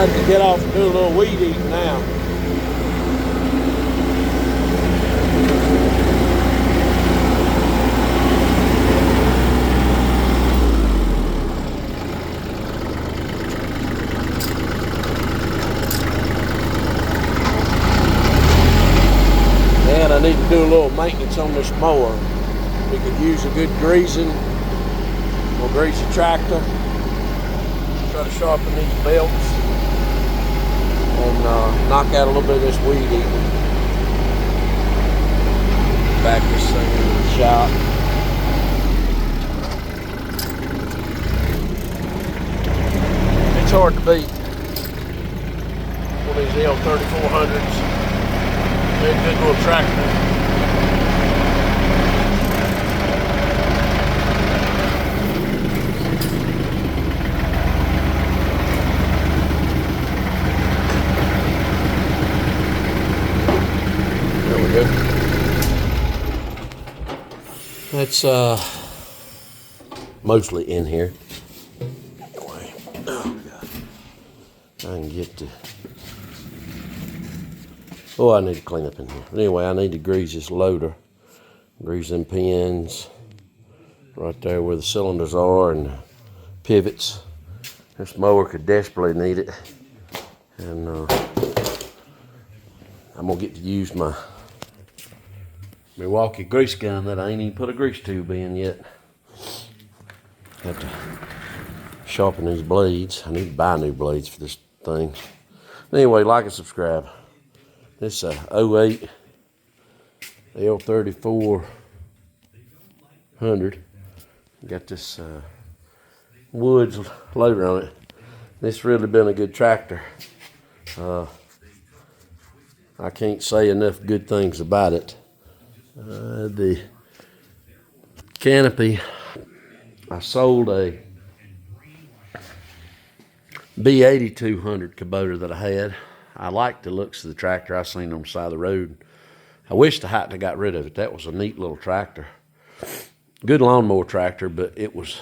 I have to get off and do a little weed eating now. And I need to do a little maintenance on this mower. We could use a good greasing. We'll grease the tractor. Try to sharpen these belts. And knock out a little bit of this weed eating. Back this thing into the shop. It's hard to beat. One of these l3400s. They're a good little tractor. It's mostly in here. Anyway, oh God, I can get to. Oh, I need to clean up in here. Anyway, I need to grease this loader, grease them pins right there where the cylinders are and the pivots. This mower could desperately need it, and I'm gonna get to use my Milwaukee grease gun that I ain't even put a grease tube in yet. Have to sharpen these blades. I need to buy new blades for this thing. Anyway, like and subscribe. This is a 08 l3400. Got this Woods loader on it. This really been a good tractor. I can't say enough good things about it. The canopy, I sold a B8200 Kubota that I had. I liked the looks of the tractor I seen on the side of the road. I wished I hadn't got rid of it. That was a neat little tractor. Good lawnmower tractor, but it was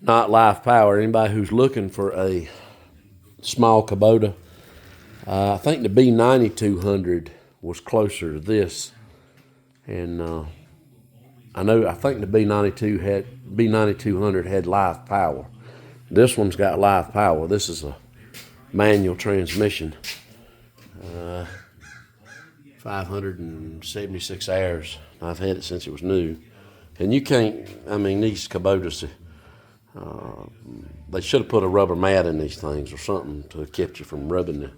not live power. Anybody who's looking for a small Kubota, I think the B9200 was closer to this, and I think the B9200 had live power. This one's got live power. This is a manual transmission, 576 hours. I've had it since it was new, and you can't. I mean, these Kubotas, they should have put a rubber mat in these things or something to have kept you from rubbing the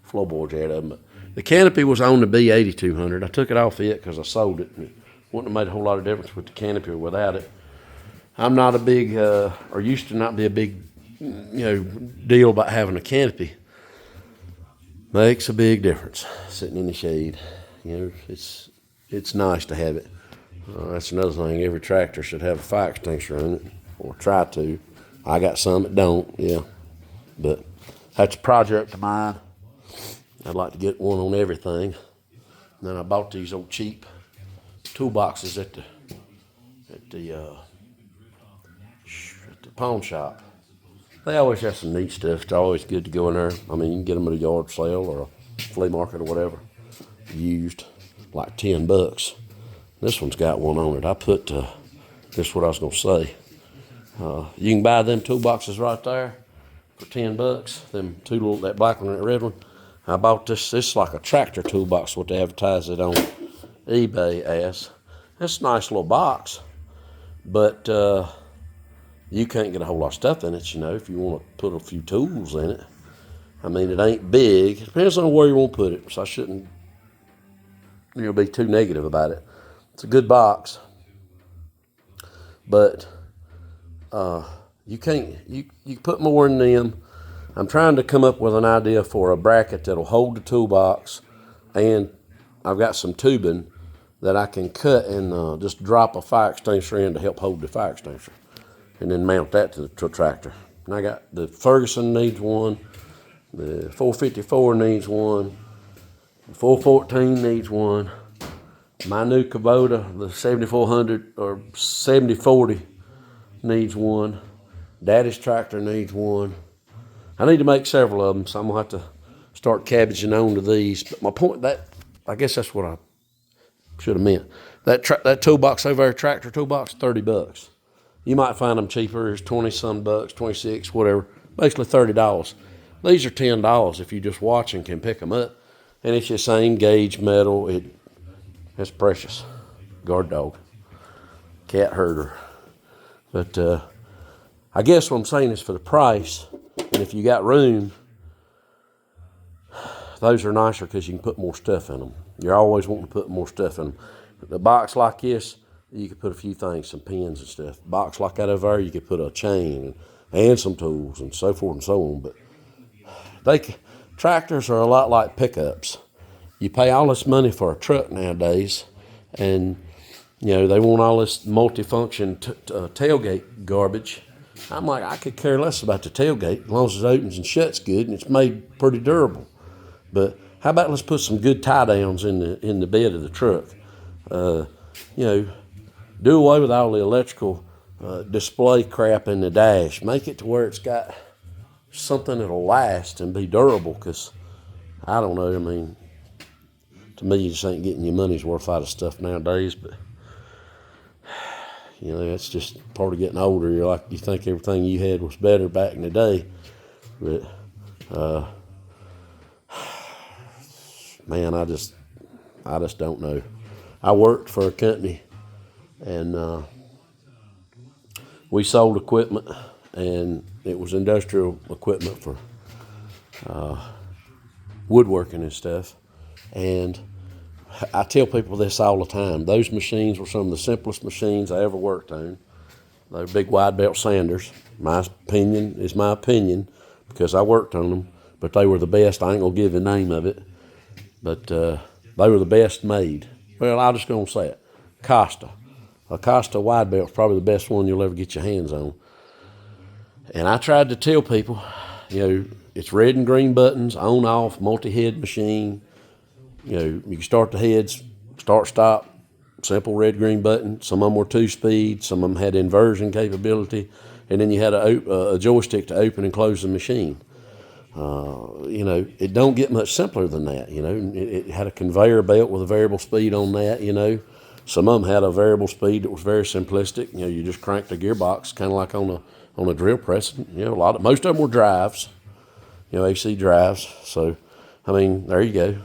floorboards out of them. But the canopy was on the B8200. I took it off it because I sold it, and it wouldn't have made a whole lot of difference with the canopy or without it. I'm not a big, or used to not be a big, deal about having a canopy. Makes a big difference sitting in the shade. It's nice to have it. That's another thing. Every tractor should have a fire extinguisher in it, or try to. I got some that don't, yeah. But that's a project of mine. I'd like to get one on everything. And then I bought these old cheap toolboxes at the pawn shop. They always have some neat stuff. It's always good to go in there. I mean, you can get them at a yard sale or a flea market or whatever. Used, like $10. This one's got one on it. I put, this is what I was gonna say. You can buy them toolboxes right there for $10. Them two little, that black one and that red one. I bought this. This is like a tractor toolbox, what they advertise it on eBay as. It's a nice little box, but you can't get a whole lot of stuff in it, if you want to put a few tools in it. I mean, it ain't big. It depends on where you want to put it, so I shouldn't be too negative about it. It's a good box, but you can put more in them. I'm trying to come up with an idea for a bracket that'll hold the toolbox, and I've got some tubing that I can cut and just drop a fire extinguisher in to help hold the fire extinguisher, and then mount that to the tractor. And I got the Ferguson needs one, the 454 needs one, the 414 needs one, my new Kubota, the 7400 or 7040 needs one, Daddy's tractor needs one. I need to make several of them, so I'm gonna have to start cabbaging on to these. But my point, that I guess that's what I should have meant. That toolbox over there, tractor toolbox, $30. You might find them cheaper. It's 20 some bucks, 26, whatever. Basically $30. These are $10 if you just watch and can pick them up. And it's the same gauge metal. It's precious. Guard dog, cat herder. But I guess what I'm saying is for the price, and if you got room, those are nicer because you can put more stuff in them. You're always wanting to put more stuff in them. The box like this, you could put a few things, some pins and stuff. Box like that over there, you could put a chain and some tools and so forth and so on. But tractors are a lot like pickups. You pay all this money for a truck nowadays, and they want all this multifunction tailgate garbage. I'm like, I could care less about the tailgate as long as it opens and shuts good and it's made pretty durable. But how about let's put some good tie downs in the bed of the truck? Do away with all the electrical display crap in the dash. Make it to where it's got something that'll last and be durable. Because I don't know. I mean, to me, you just ain't getting your money's worth out of stuff nowadays. But that's just part of getting older. You think everything you had was better back in the day, but man, I just don't know. I worked for a company, and we sold equipment, and it was industrial equipment for woodworking and stuff. And I tell people this all the time. Those machines were some of the simplest machines I ever worked on. They were big wide belt sanders. My opinion is my opinion because I worked on them, but they were the best. I ain't gonna give the name of it, but they were the best made. Well, I'm just gonna say it. A Costa wide belt is probably the best one you'll ever get your hands on. And I tried to tell people, it's red and green buttons, on off, multi-head machine. You can start the heads, start, stop, simple red, green button. Some of them were 2-speed, some of them had inversion capability, and then you had a joystick to open and close the machine. It don't get much simpler than that. It had a conveyor belt with a variable speed on that. Some of them had a variable speed that was very simplistic. You just cranked the gearbox, kind of like on a drill press. Most of them were drives, AC drives. So, I mean, there you go.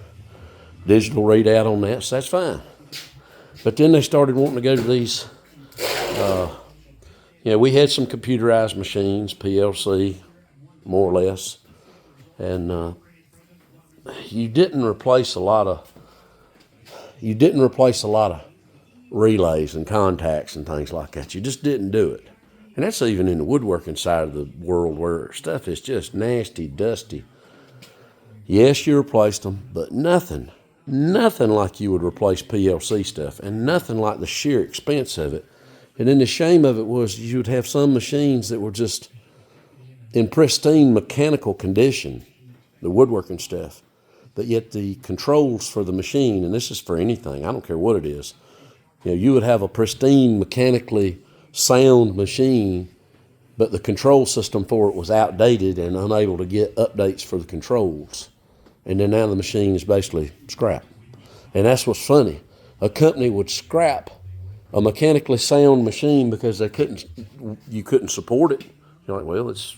Digital readout on that, so that's fine. But then they started wanting to go to these, we had some computerized machines, PLC, more or less, and you didn't replace a lot of relays and contacts and things like that. You just didn't do it. And that's even in the woodworking side of the world where stuff is just nasty, dusty. Yes, you replaced them, but nothing like you would replace PLC stuff, and nothing like the sheer expense of it. And then the shame of it was you would have some machines that were just in pristine mechanical condition, the woodworking stuff, but yet the controls for the machine, and this is for anything, I don't care what it is, you would have a pristine mechanically sound machine, but the control system for it was outdated and unable to get updates for the controls. And then now the machine is basically scrap. And that's what's funny. A company would scrap a mechanically sound machine because you couldn't support it. You're like, well, it's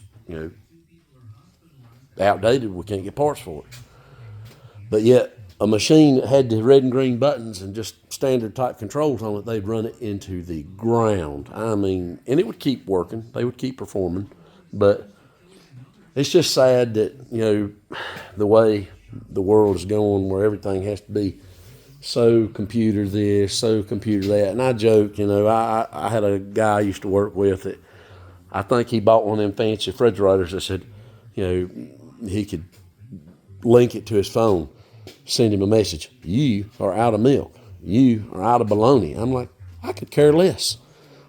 outdated. We can't get parts for it. But yet a machine that had the red and green buttons and just standard type controls on it, they'd run it into the ground. I mean, and it would keep working. They would keep performing. But it's just sad that, the way the world is going, where everything has to be so computer this, so computer that. And I joke, I had a guy I used to work with that I think he bought one of them fancy refrigerators that said, he could link it to his phone, send him a message, you are out of milk, you are out of bologna. I'm like, I could care less.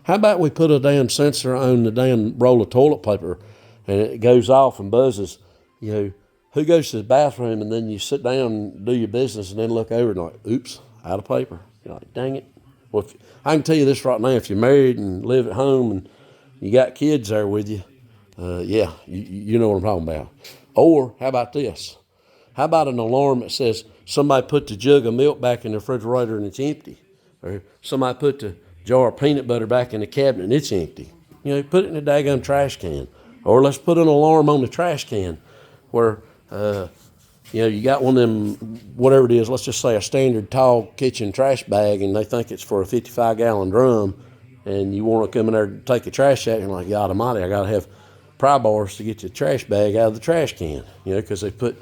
How about we put a damn sensor on the damn roll of toilet paper and it goes off and buzzes, who goes to the bathroom and then you sit down and do your business and then look over and like, oops, out of paper. You're like, dang it. Well, I can tell you this right now, if you're married and live at home and you got kids there with you, Yeah, you know what I'm talking about. Or how about this? How about an alarm that says somebody put the jug of milk back in the refrigerator and it's empty? Or somebody put the jar of peanut butter back in the cabinet and it's empty. You know, put it in the daggum trash can. Or let's put an alarm on the trash can where, you know, you got one of them, whatever it is, let's just say a standard tall kitchen trash bag, and they think it's for a 55-gallon drum, and you want to come in there to take a trash out, and you're like, God almighty, I got to have pry bars to get the trash bag out of the trash can, you know, because they put,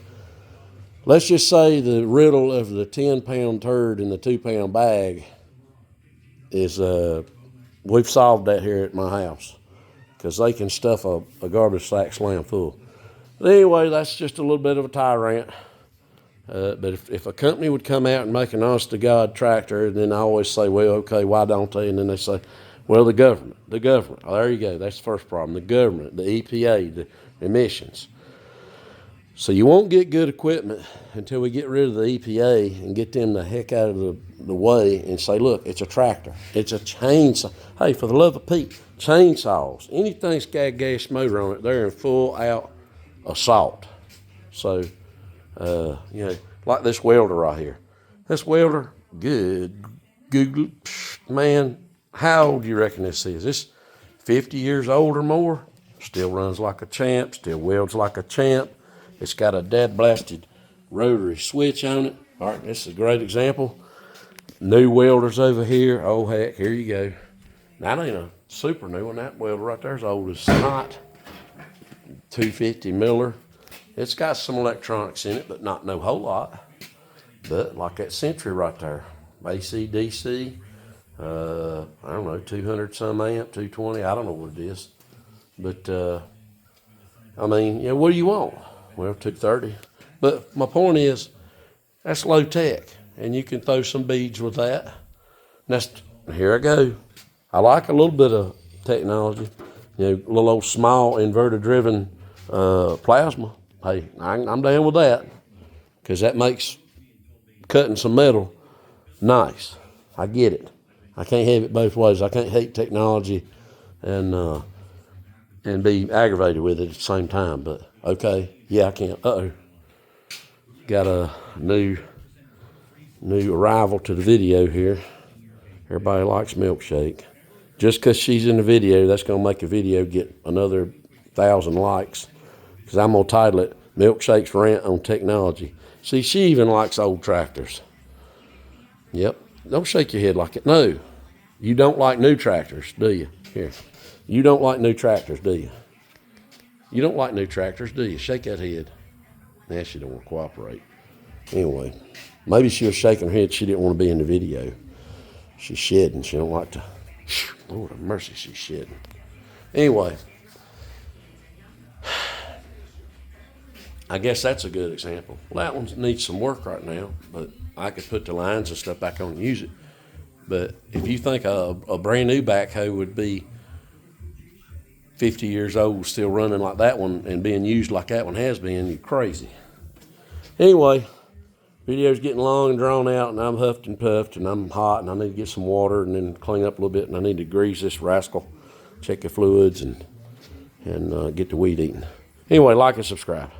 let's just say the riddle of the 10-pound turd in the 2-pound bag is, we've solved that here at my house, because they can stuff a garbage sack slam full. But anyway, that's just a little bit of a tyrant. But if a company would come out and make an honest-to-God tractor, then I always say, well, okay, why don't they? And then they say, well, the government. Oh, there you go. That's the first problem. The government, the EPA, the emissions. So you won't get good equipment until we get rid of the EPA and get them the heck out of the way and say, look, it's a tractor. It's a chainsaw. Hey, for the love of Pete, chainsaws, anything that's got a gas motor on it, they're in full out assault. So, you know, like this welder right here. This welder, good, man, how old do you reckon this is? This 50 years old or more? Still runs like a champ, still welds like a champ. It's got a dead-blasted rotary switch on it. All right, this is a great example. New welders over here. Oh, heck, here you go. That ain't a super new one. That welder right there is old as snot. 250 Miller. It's got some electronics in it, but not no whole lot. But like that Century right there, AC, DC, I don't know, 200 some amp, 220, I don't know what it is. But, I mean, you know, what do you want? Well, 230. But my point is, that's low tech, and you can throw some beads with that. Here I go. I like a little bit of technology, you know, little old small inverter driven plasma. Hey, I'm down with that, because that makes cutting some metal nice. I get it. I can't have it both ways. I can't hate technology and be aggravated with it at the same time. But okay, yeah, I can. Got a new arrival to the video here. Everybody likes Milkshake. Just because she's in the video, that's going to make a video get another 1,000 likes. Because I'm going to title it, Milkshake's Rant on Technology. See, she even likes old tractors. Yep. Don't shake your head like it. No. You don't like new tractors, do you? Here. You don't like new tractors, do you? You don't like new tractors, do you? Shake that head. Nah, she don't want to cooperate. Anyway, maybe she was shaking her head. She didn't want to be in the video. She's shedding. She don't like to. Lord have mercy, she's shedding. Anyway, I guess that's a good example. Well, that one needs some work right now, but I could put the lines and stuff back on and use it. But if you think a brand new backhoe would be 50 years old, still running like that one and being used like that one has been, you're crazy. Anyway, video's getting long and drawn out, and I'm huffed and puffed, and I'm hot, and I need to get some water and then clean up a little bit, and I need to grease this rascal, check the fluids, and get the weed eating. Anyway, like and subscribe.